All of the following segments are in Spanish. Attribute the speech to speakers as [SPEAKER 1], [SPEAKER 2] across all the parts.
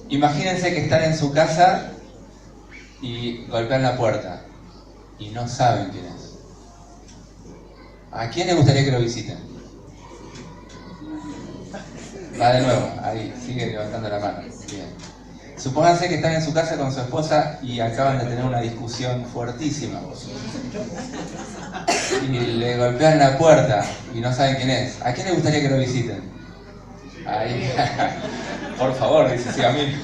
[SPEAKER 1] Imagínense que están en su casa y golpean la puerta y no saben quién es. ¿A quién le gustaría que lo visiten? Va de nuevo, ahí, sigue levantando la mano. Bien. Supónganse que están en su casa con su esposa y acaban de tener una discusión fuertísima. Y le golpean la puerta y no saben quién es. ¿A quién le gustaría que lo visiten? Ahí. Por favor, dice sí a mí.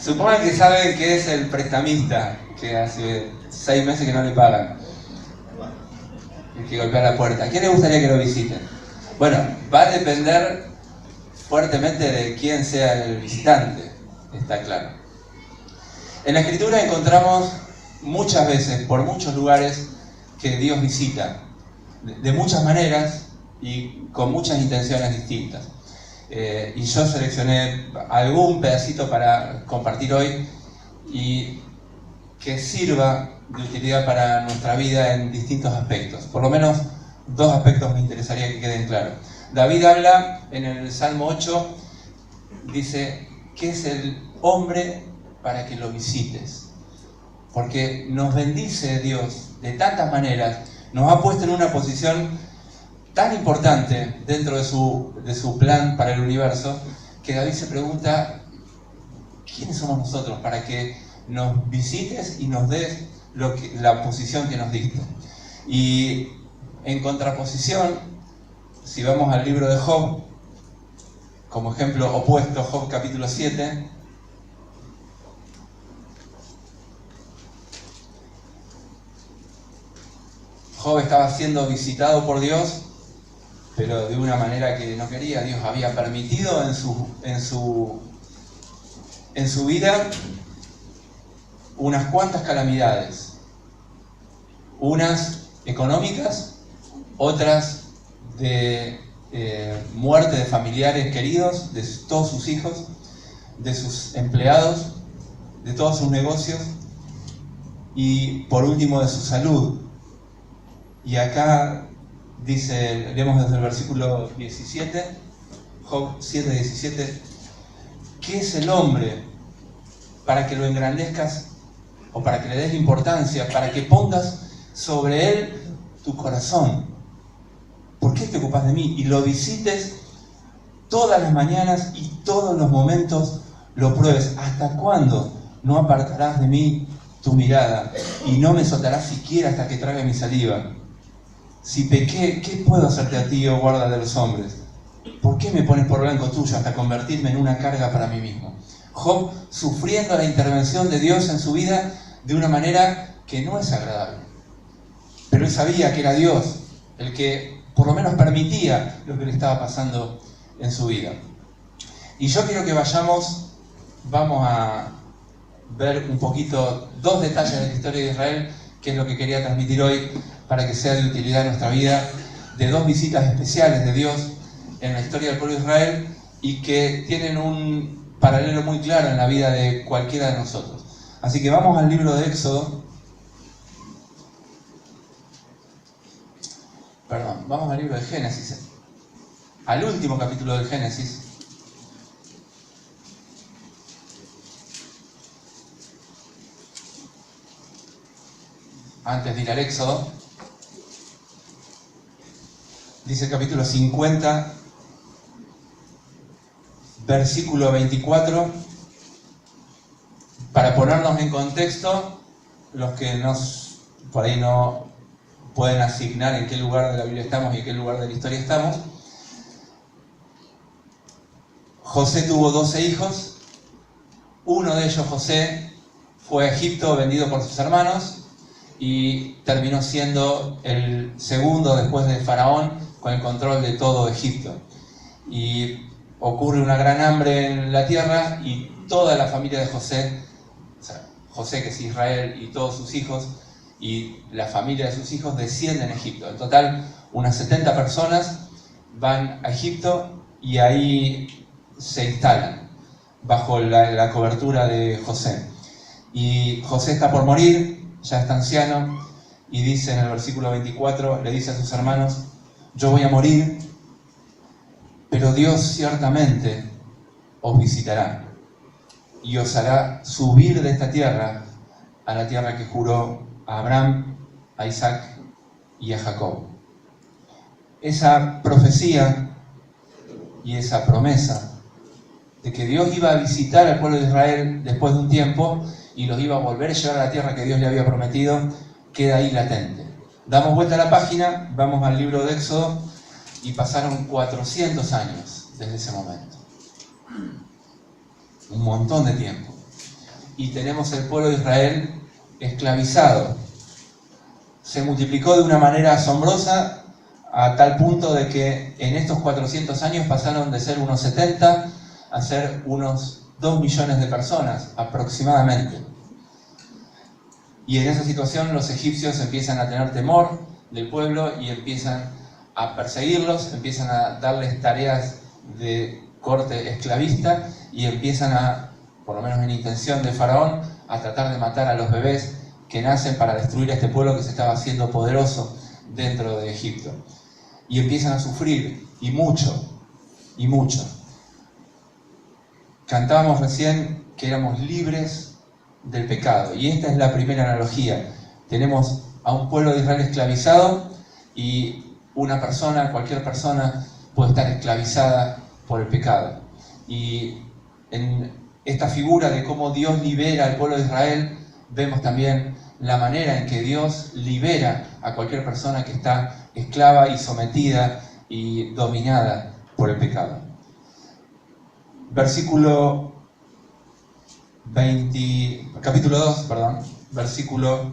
[SPEAKER 1] Supongan que saben que es el prestamista, que hace 6 meses que no le pagan. El que golpea la puerta. ¿A quién le gustaría que lo visiten? Bueno, va a depender fuertemente de quién sea el visitante, está claro. En la Escritura encontramos muchas veces, por muchos lugares, que Dios visita, de muchas maneras y con muchas intenciones distintas. Y yo seleccioné algún pedacito para compartir hoy y que sirva de utilidad para nuestra vida en distintos aspectos. Por lo menos 2 aspectos me interesaría que queden claros. David habla en el Salmo 8, dice, ¿qué es el hombre para que lo visites? Porque nos bendice Dios de tantas maneras, nos ha puesto en una posición tan importante dentro de su plan para el universo, que David se pregunta, ¿quiénes somos nosotros para que nos visites y nos des la posición que nos diste? Y en contraposición, si vamos al libro de Job, como ejemplo opuesto, Job capítulo 7, Job estaba siendo visitado por Dios, pero de una manera que no quería. Dios había permitido en su vida unas cuantas calamidades, unas económicas, otras de muerte de familiares queridos, de todos sus hijos, de sus empleados, de todos sus negocios y por último de su salud. Y acá dice, leemos desde el versículo 17, Job 7:17, ¿qué es el hombre para que lo engrandezcas o para que le des importancia, para que pongas sobre él tu corazón? ¿Por qué te ocupas de mí? Y lo visites todas las mañanas y todos los momentos lo pruebes. ¿Hasta cuándo no apartarás de mí tu mirada y no me soltarás siquiera hasta que trague mi saliva? Si pequé, ¿qué puedo hacerte a ti, oh guarda de los hombres? ¿Por qué me pones por blanco tuyo hasta convertirme en una carga para mí mismo? Job sufriendo la intervención de Dios en su vida de una manera que no es agradable. Pero él sabía que era Dios el que por lo menos permitía lo que le estaba pasando en su vida. Y yo quiero que vamos a ver un poquito 2 detalles de la historia de Israel, que es lo que quería transmitir hoy para que sea de utilidad en nuestra vida, de 2 visitas especiales de Dios en la historia del pueblo de Israel y que tienen un paralelo muy claro en la vida de cualquiera de nosotros. Así que vamos al libro de Éxodo. Vamos al libro de Génesis, al último capítulo del Génesis. Antes de ir al Éxodo, dice el capítulo 50, versículo 24, para ponernos en contexto, los que por ahí no pueden asignar en qué lugar de la Biblia estamos y en qué lugar de la historia estamos. José tuvo 12 hijos, uno de ellos, José, fue a Egipto vendido por sus hermanos y terminó siendo el segundo después de Faraón con el control de todo Egipto. Y ocurre una gran hambre en la tierra y toda la familia de José, o sea, José que es Israel y todos sus hijos y la familia de sus hijos descienden a Egipto. En total, unas 70 personas van a Egipto y ahí se instalan bajo la cobertura de José. Y José está por morir, ya está anciano, y dice en el versículo 24, le dice a sus hermanos, yo voy a morir, pero pero Dios ciertamente os visitará y os hará subir de esta tierra a la tierra que juró a Abraham, a Isaac y a Jacob. Esa profecía y esa promesa de que Dios iba a visitar al pueblo de Israel después de un tiempo y los iba a volver a llevar a la tierra que Dios le había prometido, queda ahí latente. Damos vuelta a la página, vamos al libro de Éxodo y pasaron 400 años desde ese momento. Un montón de tiempo. Y tenemos el pueblo de Israel esclavizado. Se multiplicó de una manera asombrosa a tal punto de que en estos 400 años pasaron de ser unos 70 a ser unos 2 millones de personas aproximadamente. Y en esa situación los egipcios empiezan a tener temor del pueblo y empiezan a perseguirlos, empiezan a darles tareas de corte esclavista y empiezan a, por lo menos en intención de Faraón, a tratar de matar a los bebés que nacen para destruir a este pueblo que se estaba haciendo poderoso dentro de Egipto. Y empiezan a sufrir, y mucho, y mucho. Cantábamos recién que éramos libres del pecado, y esta es la primera analogía. Tenemos a un pueblo de Israel esclavizado y una persona, cualquier persona, puede estar esclavizada por el pecado. Y en esta figura de cómo Dios libera al pueblo de Israel, vemos también la manera en que Dios libera a cualquier persona que está esclava y sometida y dominada por el pecado. Capítulo 2, versículo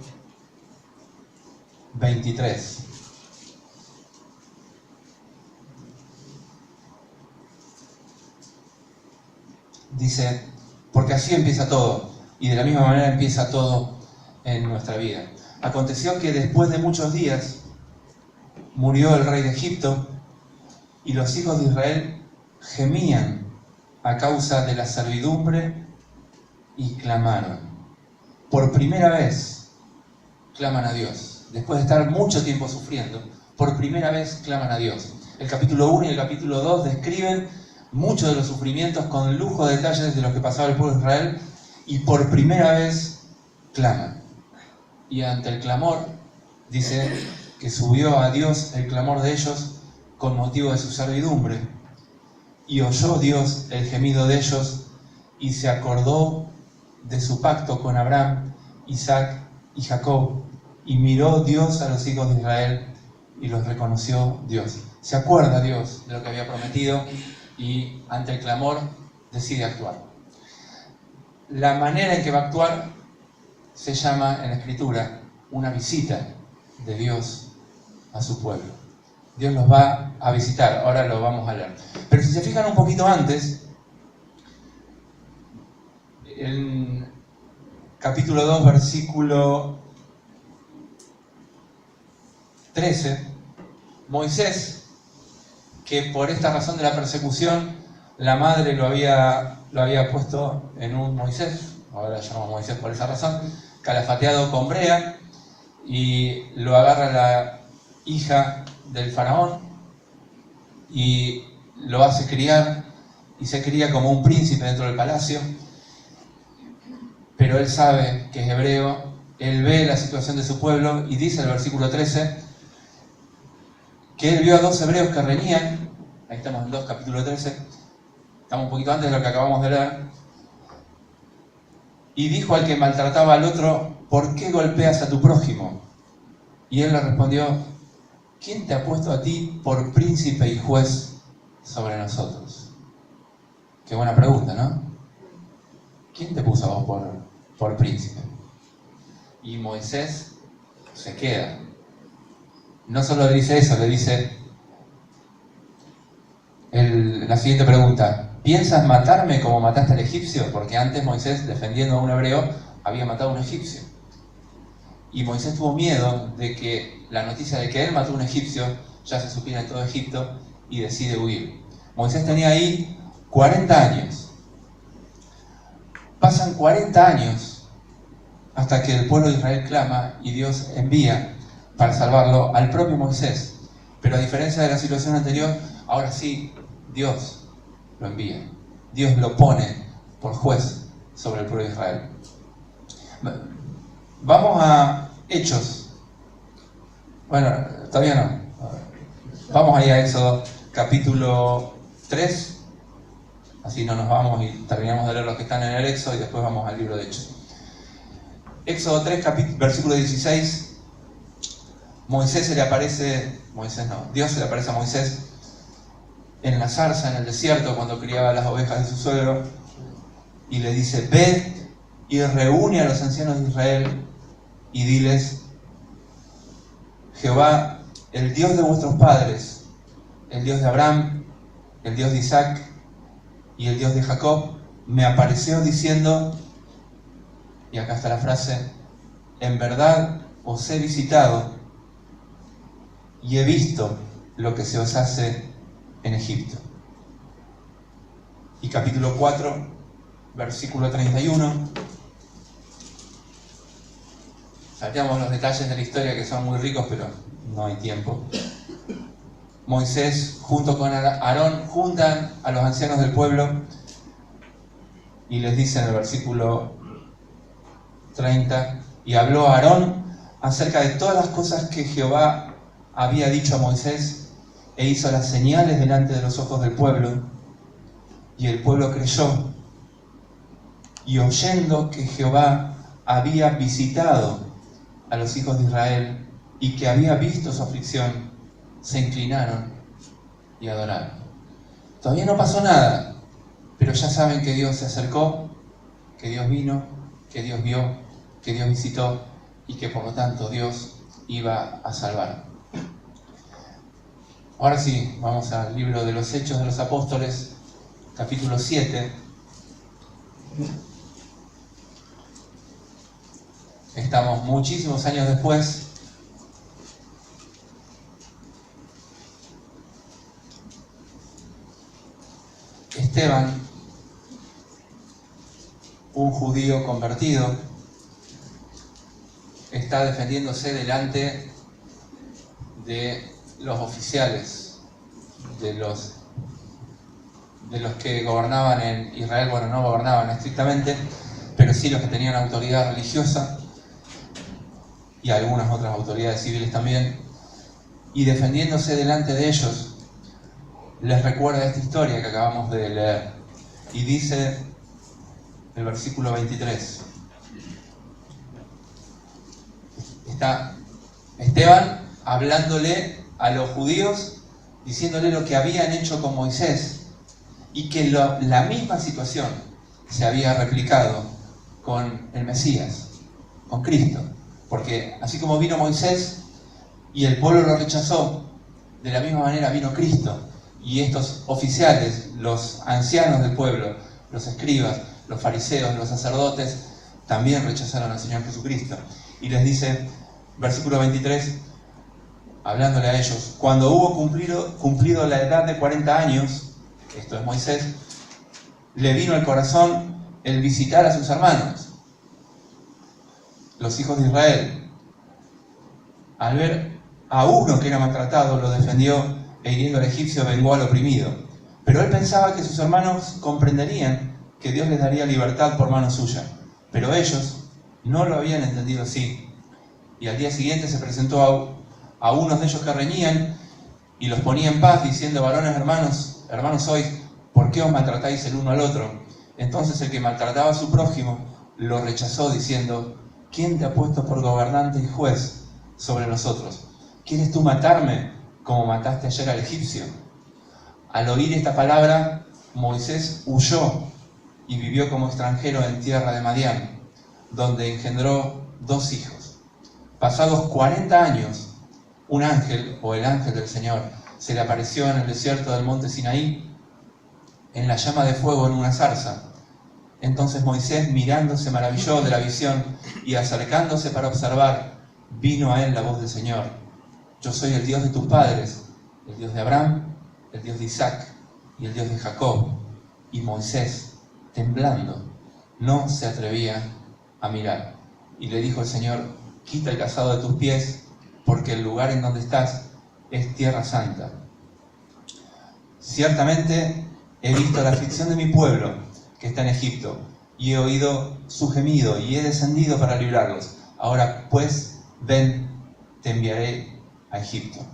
[SPEAKER 1] 23. Dice, porque así empieza todo, y de la misma manera empieza todo en nuestra vida. Aconteció que después de muchos días murió el rey de Egipto, y los hijos de Israel gemían a causa de la servidumbre y clamaron. Por primera vez claman a Dios. Después de estar mucho tiempo sufriendo, por primera vez claman a Dios. El capítulo 1 y el capítulo 2 describen muchos de los sufrimientos con lujo de detalles de los que pasaba el pueblo de Israel, y por primera vez claman. Y ante el clamor, dice que subió a Dios el clamor de ellos con motivo de su servidumbre, y oyó Dios el gemido de ellos, y se acordó de su pacto con Abraham, Isaac y Jacob, y miró Dios a los hijos de Israel y los reconoció Dios. Se acuerda Dios de lo que había prometido y ante el clamor decide actuar. La manera en que va a actuar se llama en la Escritura una visita de Dios a su pueblo. Dios los va a visitar, ahora lo vamos a leer. Pero si se fijan un poquito antes, en capítulo 2, versículo 13, Moisés, que por esta razón de la persecución, la madre lo había puesto en un Moisés, ahora lo llamamos Moisés por esa razón, calafateado con brea, y lo agarra la hija del faraón y lo hace criar, y se cría como un príncipe dentro del palacio. Pero él sabe que es hebreo, él ve la situación de su pueblo y dice en el versículo 13 que él vio a 2 hebreos que reñían. Ahí estamos en 2, capítulo 13, estamos un poquito antes de lo que acabamos de leer. Y dijo al que maltrataba al otro, ¿por qué golpeas a tu prójimo? Y él le respondió, ¿quién te ha puesto a ti por príncipe y juez sobre nosotros? Qué buena pregunta, ¿no? ¿Quién te puso a vos por príncipe? Y Moisés se queda. No solo le dice eso, le dice la siguiente pregunta. ¿Piensas matarme como mataste al egipcio? Porque antes Moisés, defendiendo a un hebreo, había matado a un egipcio. Y Moisés tuvo miedo de que la noticia de que él mató a un egipcio ya se supiera en todo Egipto y decide huir. Moisés tenía ahí 40 años. Pasan 40 años hasta que el pueblo de Israel clama y Dios envía para salvarlo al propio Moisés. Pero a diferencia de la situación anterior, ahora sí Dios lo envía. Dios lo pone por juez sobre el pueblo de Israel. Vamos a Hechos. Bueno, todavía no. Vamos ahí a Éxodo capítulo 3. Así no nos vamos y terminamos de leer los que están en el Éxodo y después vamos al libro de Hechos. Éxodo 3, versículo 16. Dios se le aparece a Moisés en la zarza, en el desierto, cuando criaba las ovejas de su suegro, y le dice: ve y reúne a los ancianos de Israel y diles: Jehová, el Dios de vuestros padres, el Dios de Abraham, el Dios de Isaac y el Dios de Jacob, me apareció diciendo, y acá está la frase: en verdad os he visitado y he visto lo que se os hace en Egipto. Y capítulo 4, versículo 31. Salteamos los detalles de la historia que son muy ricos, pero no hay tiempo. Moisés junto con Aarón juntan a los ancianos del pueblo y les dice en el versículo 30: y habló Aarón acerca de todas las cosas que Jehová había dicho a Moisés, e hizo las señales delante de los ojos del pueblo, y el pueblo creyó, y oyendo que Jehová había visitado a los hijos de Israel y que había visto su aflicción, se inclinaron y adoraron. Todavía no pasó nada, pero ya saben que Dios se acercó, que Dios vino, que Dios vio, que Dios visitó y que por lo tanto Dios iba a salvar. Ahora sí, vamos al libro de los Hechos de los Apóstoles, capítulo 7. Estamos muchísimos años después. Esteban, un judío convertido, está defendiéndose delante de los oficiales, de los que gobernaban en Israel. Bueno, no gobernaban estrictamente, pero sí los que tenían autoridad religiosa y algunas otras autoridades civiles también. Y defendiéndose delante de ellos, les recuerda esta historia que acabamos de leer. Y dice el versículo 23. Está Esteban hablándole a los judíos, diciéndole lo que habían hecho con Moisés y que la misma situación se había replicado con el Mesías, con Cristo. Porque así como vino Moisés y el pueblo lo rechazó, de la misma manera vino Cristo. Y estos oficiales, los ancianos del pueblo, los escribas, los fariseos, los sacerdotes, también rechazaron al Señor Jesucristo. Y les dice, versículo 23, hablándole a ellos: cuando hubo cumplido la edad de 40 años, esto es Moisés, le vino al corazón el visitar a sus hermanos, los hijos de Israel. Al ver a uno que era maltratado, lo defendió, e hiriendo al egipcio vengó al oprimido. Pero él pensaba que sus hermanos comprenderían que Dios les daría libertad por mano suya. Pero ellos no lo habían entendido así. Y al día siguiente se presentó a unos de ellos que reñían y los ponía en paz, diciendo: varones hermanos sois, ¿por qué os maltratáis el uno al otro? Entonces el que maltrataba a su prójimo lo rechazó, diciendo: ¿quién te ha puesto por gobernante y juez sobre nosotros? ¿Quieres tú matarme como mataste ayer al egipcio? Al oír esta palabra, Moisés huyó y vivió como extranjero en tierra de Madián, donde engendró 2 hijos. Pasados 40 años, un ángel, o el ángel del Señor, se le apareció en el desierto del monte Sinaí, en la llama de fuego en una zarza. Entonces Moisés, mirando, se maravilló de la visión, y acercándose para observar, vino a él la voz del Señor: yo soy el Dios de tus padres, el Dios de Abraham, el Dios de Isaac y el Dios de Jacob. Y Moisés, temblando, no se atrevía a mirar. Y le dijo el Señor: quita el calzado de tus pies, porque el lugar en donde estás es tierra santa. Ciertamente he visto la aflicción de mi pueblo que está en Egipto, y he oído su gemido, y he descendido para librarlos. Ahora pues, ven, te enviaré a Egipto.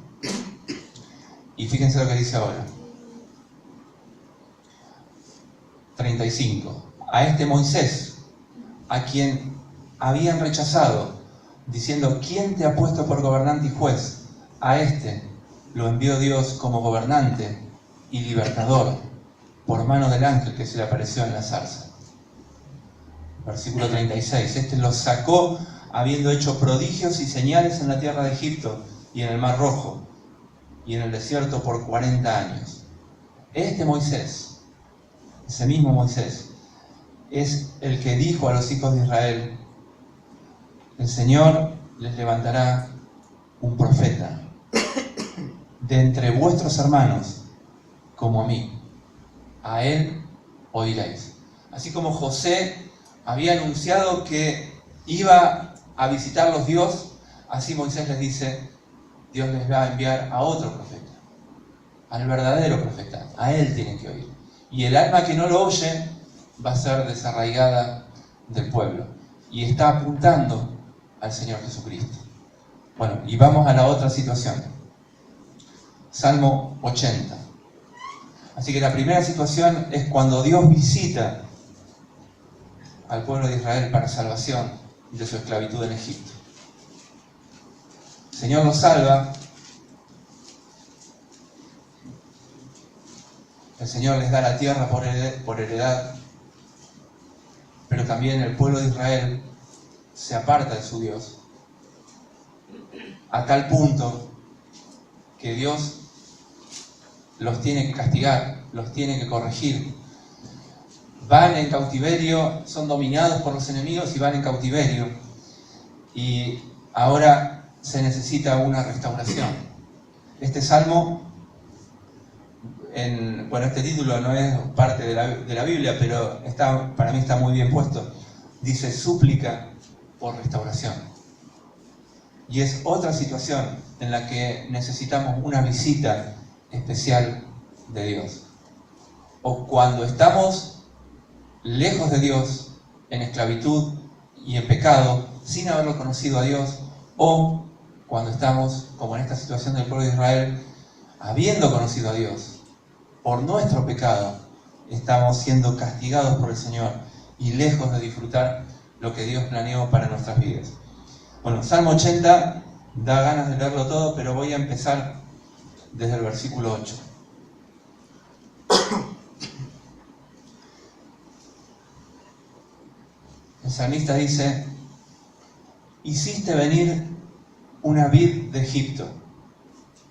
[SPEAKER 1] Y fíjense lo que dice ahora. 35. A este Moisés, a quien habían rechazado, diciendo, ¿quién te ha puesto por gobernante y juez? A este lo envió Dios como gobernante y libertador por mano del ángel que se le apareció en la zarza. Versículo 36. Este los sacó habiendo hecho prodigios y señales en la tierra de Egipto y en el Mar Rojo y en el desierto por 40 años. Este Moisés, ese mismo Moisés, es el que dijo a los hijos de Israel, el Señor les levantará un profeta de entre vuestros hermanos como a mí. A él oiréis. Así como José había anunciado que iba a visitarlos Dios, así Moisés les dice, Dios les va a enviar a otro profeta, al verdadero profeta. A él tienen que oír. Y el alma que no lo oye va a ser desarraigada del pueblo. Y está apuntando al Señor Jesucristo. Bueno, y vamos a la otra situación. Salmo 80. Así que la primera situación es cuando Dios visita al pueblo de Israel para salvación de su esclavitud en Egipto. El Señor los salva. El Señor les da la tierra por heredad. Pero también el pueblo de Israel se aparta de su Dios. A tal punto que Dios los tiene que castigar, los tiene que corregir. Van en cautiverio, son dominados por los enemigos y van en cautiverio. Y ahora se necesita una restauración. Este salmo, este título no es parte de la Biblia, pero para mí está muy bien puesto. Dice súplica por restauración. Y es otra situación en la que necesitamos una visita especial de Dios. O cuando estamos lejos de Dios, en esclavitud y en pecado, sin haberlo conocido a Dios, o cuando estamos, como en esta situación del pueblo de Israel, habiendo conocido a Dios, por nuestro pecado, estamos siendo castigados por el Señor y lejos de disfrutar lo que Dios planeó para nuestras vidas. Bueno, Salmo 80, da ganas de leerlo todo, pero voy a empezar desde el versículo 8. El salmista dice, hiciste venir una vid de Egipto.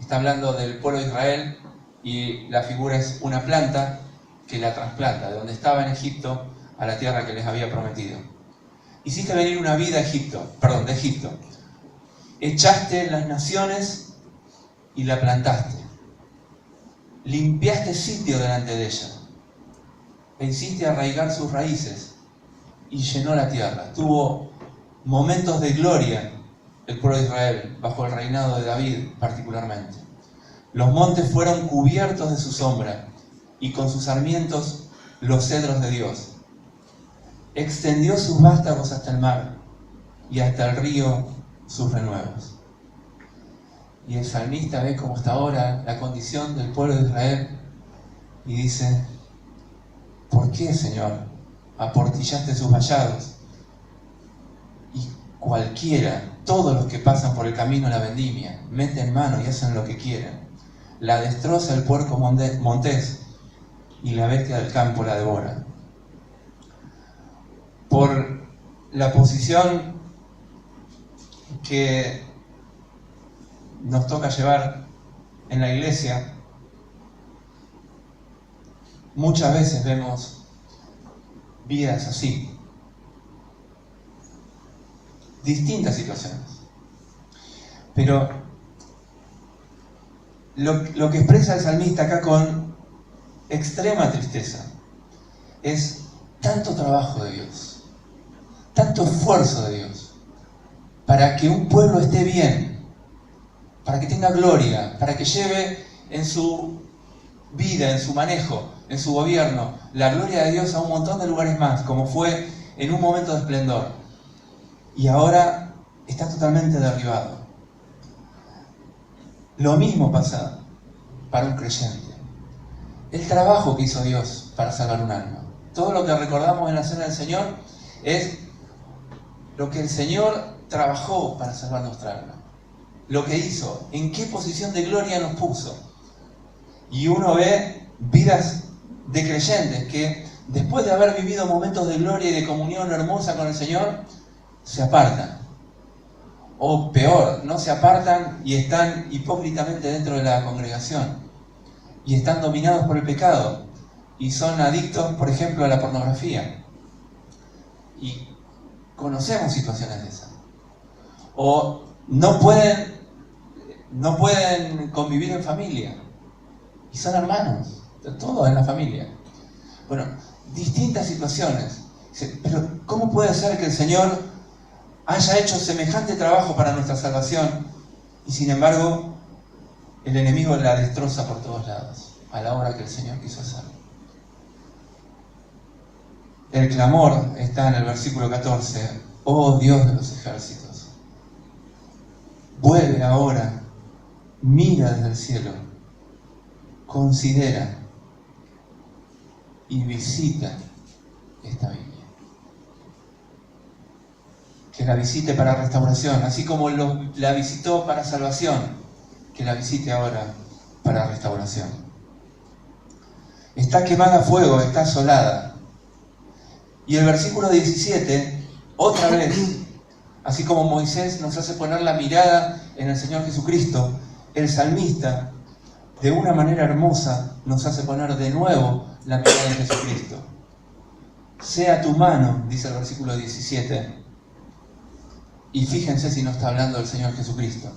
[SPEAKER 1] Está hablando del pueblo de Israel y la figura es una planta que la trasplanta de donde estaba en Egipto a la tierra que les había prometido. Hiciste venir una vid de Egipto. Echaste las naciones y la plantaste. Limpiaste sitio delante de ella. E hiciste arraigar sus raíces y llenó la tierra. Tuvo momentos de gloria el pueblo de Israel, bajo el reinado de David particularmente. Los montes fueron cubiertos de su sombra y con sus sarmientos los cedros de Dios. Extendió sus vástagos hasta el mar y hasta el río sus renuevos. Y el salmista ve como hasta ahora la condición del pueblo de Israel y dice, ¿por qué, Señor, aportillaste sus vallados? Y cualquiera, todos los que pasan por el camino la vendimia, meten mano y hacen lo que quieren. La destroza el puerco montés y la bestia del campo la devora. Por la posición que nos toca llevar en la iglesia, muchas veces vemos vidas así, distintas situaciones. Pero lo que expresa el salmista acá con extrema tristeza es tanto trabajo de Dios, tanto esfuerzo de Dios, para que un pueblo esté bien, para que tenga gloria, para que lleve en su vida, en su manejo, en su gobierno, la gloria de Dios a un montón de lugares más, como fue en un momento de esplendor. Y ahora está totalmente derribado. Lo mismo pasa para un creyente. El trabajo que hizo Dios para salvar un alma. Todo lo que recordamos en la Cena del Señor es lo que el Señor trabajó para salvar nuestra alma. Lo que hizo, en qué posición de gloria nos puso. Y uno ve vidas de creyentes que después de haber vivido momentos de gloria y de comunión hermosa con el Señor, se apartan. O peor, no se apartan y están hipócritamente dentro de la congregación. Y están dominados por el pecado. Y son adictos, por ejemplo, a la pornografía. Y conocemos situaciones de esas. O no pueden convivir en familia. Y son hermanos, todos en la familia. Bueno, distintas situaciones. Pero ¿cómo puede ser que el Señor haya hecho semejante trabajo para nuestra salvación y sin embargo el enemigo la destroza por todos lados a la hora que el Señor quiso hacerlo? El clamor está en el versículo 14. Oh Dios de los ejércitos, vuelve ahora, mira desde el cielo, considera y visita esta viña. Que la visite para restauración, así como la visitó para salvación, que la visite ahora para restauración. Está quemada a fuego, está asolada. Y el versículo 17, otra vez, así como Moisés nos hace poner la mirada en el Señor Jesucristo, el salmista, de una manera hermosa, nos hace poner de nuevo la mirada en Jesucristo. Sea tu mano, dice el versículo 17, y fíjense si no está hablando del Señor Jesucristo.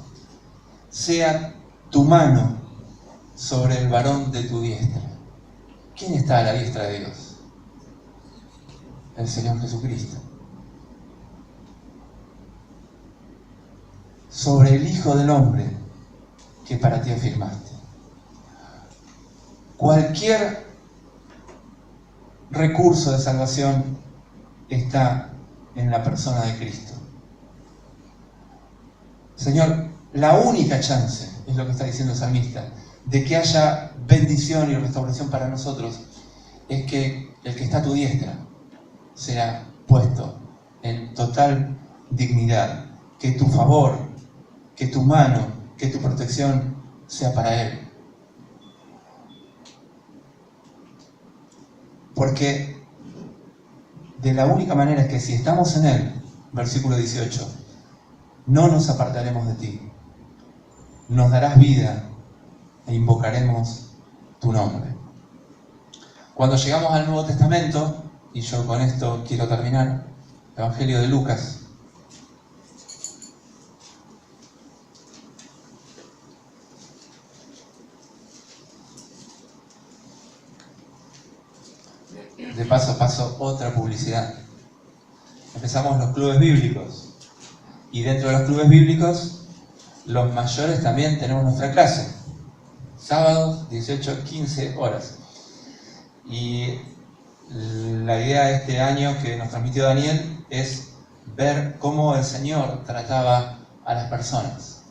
[SPEAKER 1] Sea tu mano sobre el varón de tu diestra. ¿Quién está a la diestra de Dios? El Señor Jesucristo. Sobre el Hijo del Hombre que para ti afirmaste. Cualquier recurso de salvación está en la persona de Cristo. Señor, la única chance, es lo que está diciendo el salmista, de que haya bendición y restauración para nosotros, es que el que está a tu diestra sea puesto en total dignidad, que tu favor, que tu mano, que tu protección sea para Él. Porque de la única manera es que si estamos en Él, versículo 18, no nos apartaremos de ti. Nos darás vida e invocaremos tu nombre. Cuando llegamos al Nuevo Testamento, y yo con esto quiero terminar, Evangelio de Lucas. De paso a paso, otra publicidad. Empezamos los clubes bíblicos. Y dentro de los clubes bíblicos, los mayores también tenemos nuestra clase. Sábados, 18-15 horas. Y la idea de este año que nos transmitió Daniel es ver cómo el Señor trataba a las personas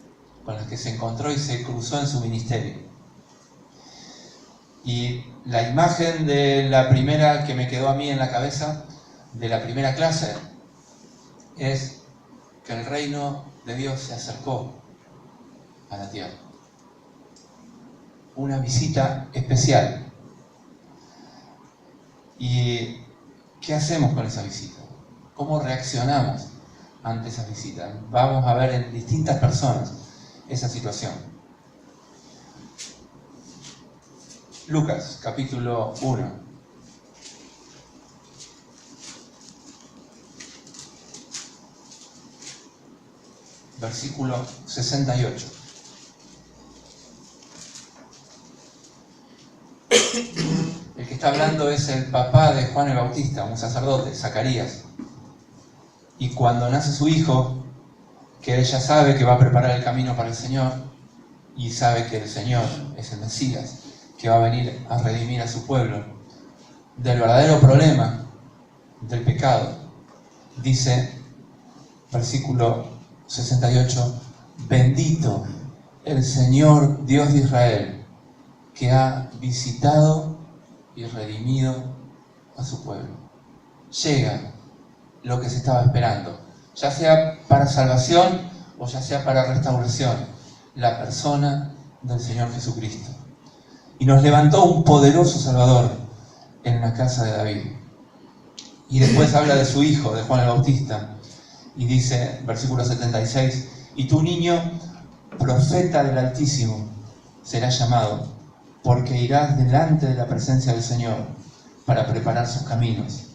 [SPEAKER 1] con las que se encontró y se cruzó en su ministerio. Y la imagen de la primera que me quedó a mí en la cabeza, de la primera clase, es que el reino de Dios se acercó a la tierra. Una visita especial. ¿Y qué hacemos con esa visita? ¿Cómo reaccionamos ante esa visita? Vamos a ver en distintas personas esa situación. Lucas, capítulo 1. Versículo 68. El que está hablando es el papá de Juan el Bautista, un sacerdote, Zacarías. Y cuando nace su hijo, que ella sabe que va a preparar el camino para el Señor, y sabe que el Señor es el Mesías, que va a venir a redimir a su pueblo del verdadero problema del pecado. Dice, versículo 68, bendito el Señor Dios de Israel, que ha visitado y redimido a su pueblo. Llega lo que se estaba esperando, ya sea para salvación o ya sea para restauración, la persona del Señor Jesucristo. Y nos levantó un poderoso Salvador en la casa de David. Y después habla de su hijo, de Juan el Bautista, y dice, versículo 76, y tu niño, profeta del Altísimo, será llamado, porque irás delante de la presencia del Señor para preparar sus caminos,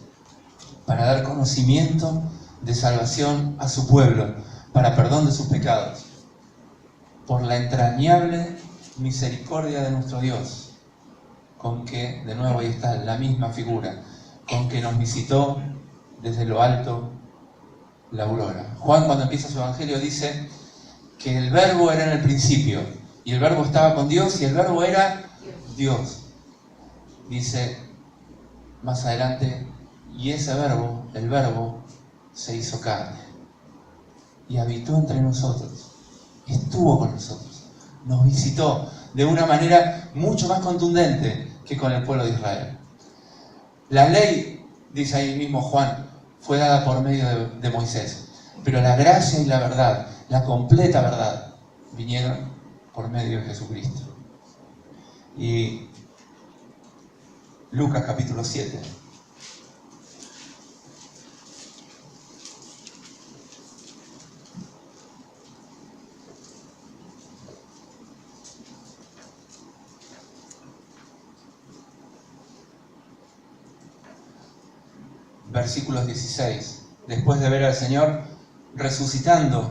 [SPEAKER 1] para dar conocimiento de salvación a su pueblo, para perdón de sus pecados, por la entrañable misericordia de nuestro Dios, con que, de nuevo ahí está la misma figura, con que nos visitó desde lo alto la aurora. Juan, cuando empieza su evangelio, dice que el verbo era en el principio, y el verbo estaba con Dios, y el verbo era Dios. Dice más adelante, y ese verbo, el verbo, se hizo carne, y habitó entre nosotros, estuvo con nosotros, nos visitó de una manera mucho más contundente que con el pueblo de Israel. La ley, dice ahí mismo Juan, fue dada por medio de Moisés, pero la gracia y la verdad, la completa verdad, vinieron por medio de Jesucristo. Y Lucas capítulo 7. Versículos 16. Después de ver al Señor resucitando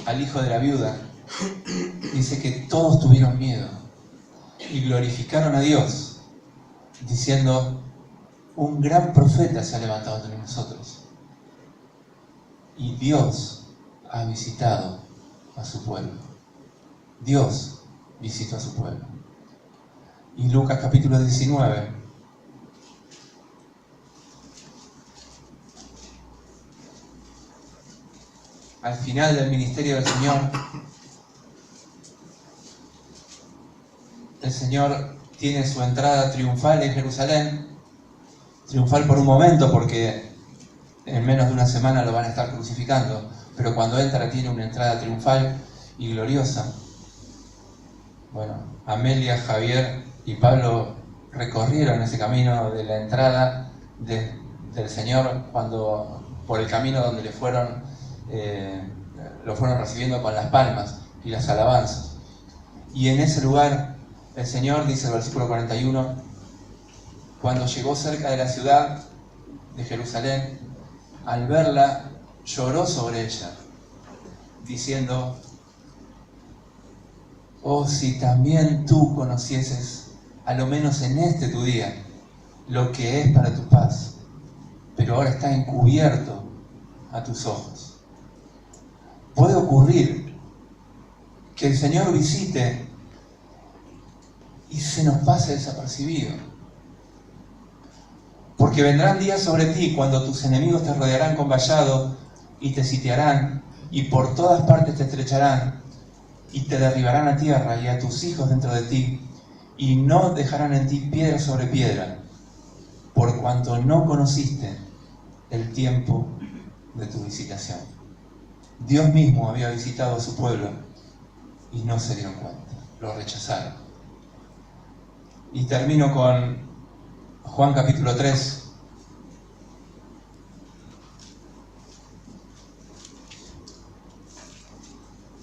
[SPEAKER 1] al hijo de la viuda, dice que todos tuvieron miedo y glorificaron a Dios, diciendo, un gran profeta se ha levantado entre nosotros y Dios ha visitado a su pueblo. Dios visitó a su pueblo. Y Lucas capítulo 19. Al final del ministerio del Señor, el Señor tiene su entrada triunfal en Jerusalén, triunfal por un momento porque en menos de una semana lo van a estar crucificando, pero cuando entra tiene una entrada triunfal y gloriosa. Bueno, Amelia, Javier y Pablo recorrieron ese camino de la entrada del Señor por el camino donde lo fueron recibiendo con las palmas y las alabanzas. Y en ese lugar el Señor, dice el versículo 41, cuando llegó cerca de la ciudad de Jerusalén, al verla lloró sobre ella, diciendo, oh, si también tú conocieses, a lo menos en este tu día, lo que es para tu paz, pero ahora está encubierto a tus ojos. Puede ocurrir que el Señor visite y se nos pase desapercibido. Porque vendrán días sobre ti cuando tus enemigos te rodearán con vallado y te sitiarán y por todas partes te estrecharán y te derribarán a tierra y a tus hijos dentro de ti y no dejarán en ti piedra sobre piedra, por cuanto no conociste el tiempo de tu visitación. Dios mismo había visitado a su pueblo y no se dieron cuenta, lo rechazaron. Y termino con Juan capítulo 3.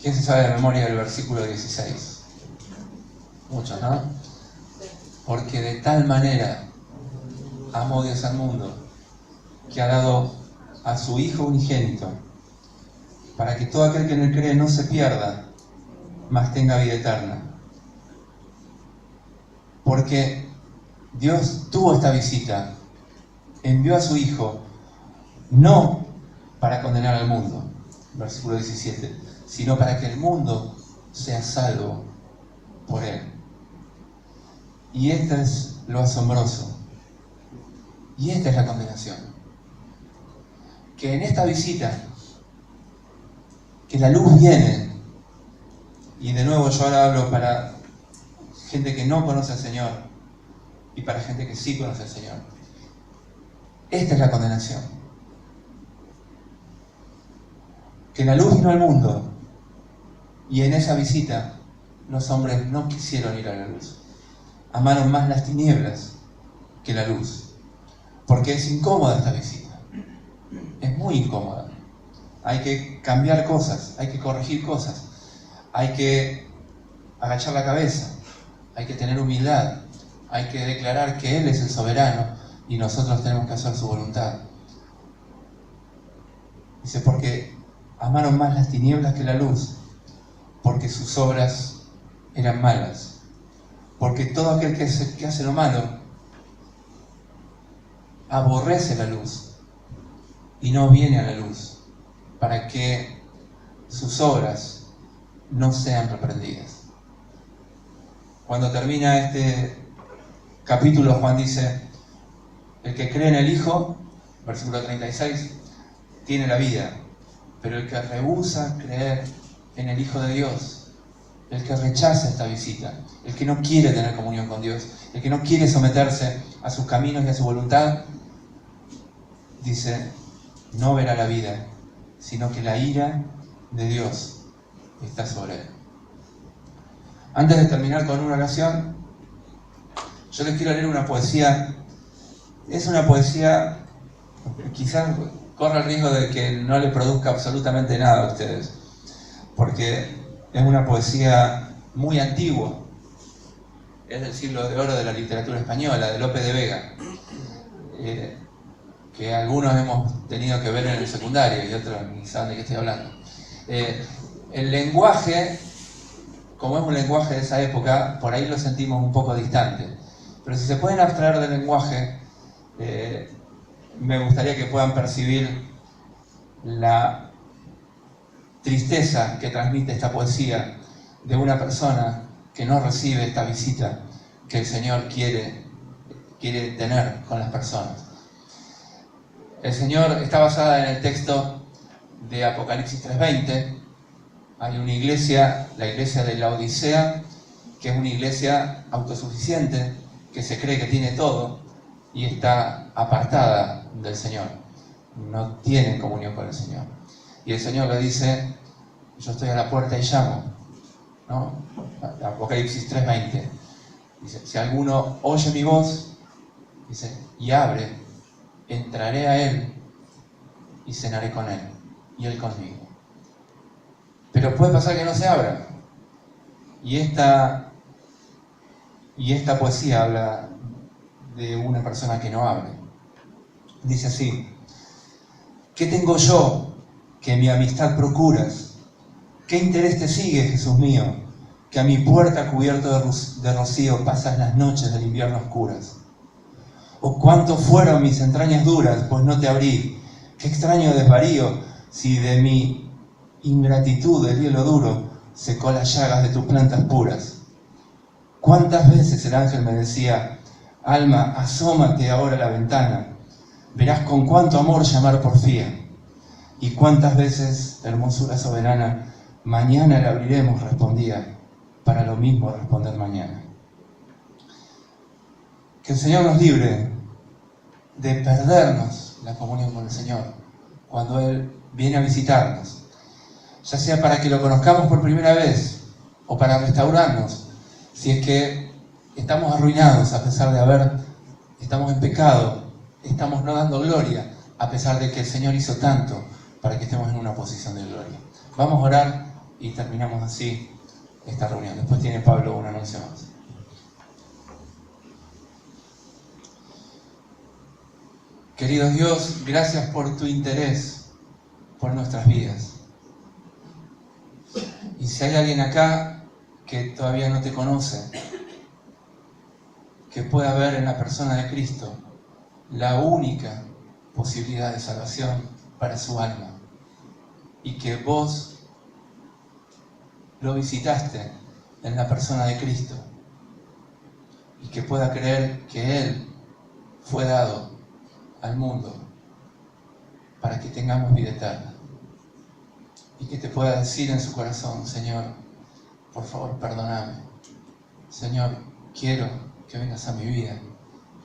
[SPEAKER 1] ¿Quién se sabe de memoria del versículo 16? Muchos, ¿no? Porque de tal manera amó Dios al mundo, que ha dado a su Hijo unigénito, para que todo aquel que en él cree no se pierda, mas tenga vida eterna. Porque Dios tuvo esta visita, envió a su Hijo, no para condenar al mundo, versículo 17, sino para que el mundo sea salvo por él. Y esto es lo asombroso. Y esta es la condenación. Que en esta visita, que la luz viene, y de nuevo yo ahora hablo para gente que no conoce al Señor y para gente que sí conoce al Señor. Esta es la condenación. Que la luz vino al mundo y en esa visita los hombres no quisieron ir a la luz. Amaron más las tinieblas que la luz. Porque es incómoda esta visita. Es muy incómoda. Hay que cambiar cosas, hay que corregir cosas, hay que agachar la cabeza, hay que tener humildad, hay que declarar que Él es el soberano y nosotros tenemos que hacer su voluntad. Dice, porque amaron más las tinieblas que la luz, porque sus obras eran malas. Porque todo aquel que hace lo malo aborrece la luz y no viene a la luz para que sus obras no sean reprendidas. Cuando termina este capítulo, Juan dice, el que cree en el Hijo, versículo 36, tiene la vida, pero el que rehúsa creer en el Hijo de Dios, el que rechaza esta visita, el que no quiere tener comunión con Dios, el que no quiere someterse a sus caminos y a su voluntad, dice, no verá la vida, sino que la ira de Dios está sobre él. Antes de terminar con una oración, yo les quiero leer una poesía. Es una poesía, quizás corre el riesgo de que no le produzca absolutamente nada a ustedes, porque es una poesía muy antigua, es del siglo de oro de la literatura española, de Lope de Vega, que algunos hemos tenido que ver en el secundario y otros ni saben de qué estoy hablando. El lenguaje, como es un lenguaje de esa época, por ahí lo sentimos un poco distante, pero si se pueden abstraer del lenguaje, me gustaría que puedan percibir la tristeza que transmite esta poesía de una persona que no recibe esta visita que el Señor quiere tener con las personas. El Señor está basada en el texto de Apocalipsis 3:20. Hay una iglesia, la iglesia de la Odisea, que es una iglesia autosuficiente, que se cree que tiene todo y está apartada del Señor. No tiene comunión con el Señor. Y el Señor le dice, yo estoy a la puerta y llamo, ¿no? Apocalipsis 3:20. Dice, si alguno oye mi voz, dice, y abre, entraré a él y cenaré con él, y él conmigo. Pero puede pasar que no se abra. Y esta poesía habla de una persona que no abre. Dice así, ¿qué tengo yo que mi amistad procuras? ¿Qué interés te sigue, Jesús mío, que a mi puerta cubierto de rocío pasas las noches del invierno oscuras? ¿O cuánto fueron mis entrañas duras, pues no te abrí? Qué extraño desvarío, si de mi ingratitud el hielo duro secó las llagas de tus plantas puras. ¿Cuántas veces el ángel me decía, alma, asómate ahora a la ventana, verás con cuánto amor llamar porfía? Y cuántas veces, hermosura soberana, mañana le abriremos, respondía, para lo mismo responder mañana. Que el Señor nos libre de perdernos la comunión con el Señor cuando Él viene a visitarnos, ya sea para que lo conozcamos por primera vez o para restaurarnos, si es que estamos arruinados a pesar de estamos en pecado, estamos no dando gloria a pesar de que el Señor hizo tanto para que estemos en una posición de gloria. Vamos a orar y terminamos así esta reunión. Después tiene Pablo un anuncio más. Querido Dios, gracias por tu interés por nuestras vidas. Y si hay alguien acá que todavía no te conoce, que pueda ver en la persona de Cristo la única posibilidad de salvación para su alma, y que vos lo visitaste en la persona de Cristo, y que pueda creer que Él fue dado al mundo para que tengamos vida eterna. Y que te pueda decir en su corazón: Señor, por favor, perdóname. Señor, quiero que vengas a mi vida.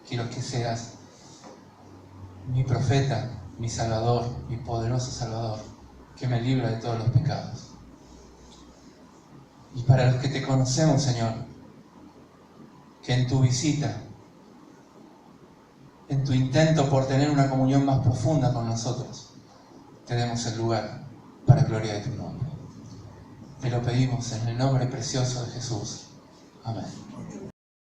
[SPEAKER 1] Quiero que seas mi profeta, mi Salvador, mi poderoso Salvador, que me libra de todos los pecados. Y para los que te conocemos, Señor, que en tu visita, en tu intento por tener una comunión más profunda con nosotros, te demos el lugar para gloria de tu nombre. Te lo pedimos en el nombre precioso de Jesús. Amén.